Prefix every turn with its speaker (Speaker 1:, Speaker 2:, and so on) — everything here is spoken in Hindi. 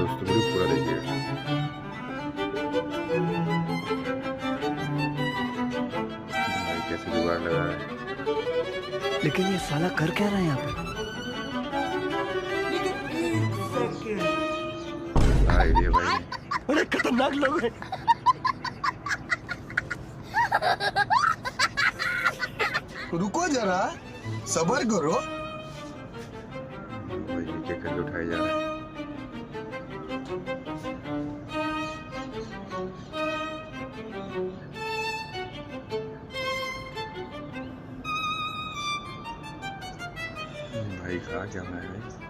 Speaker 1: दोस्तों वीडियो पूरा देखिएगा। भाई कैसे जुगाड़ लगा रहा है।
Speaker 2: लेकिन ये साला कर क्या रहा है यहाँ पे?
Speaker 1: आइडिया भाई।
Speaker 2: बड़े खतरनाक लोग हैं।
Speaker 3: रुको जरा, सबर करो।
Speaker 1: भाई नीचे करके उठाया जा रहा है। भाई खा क्या रहा है भाई।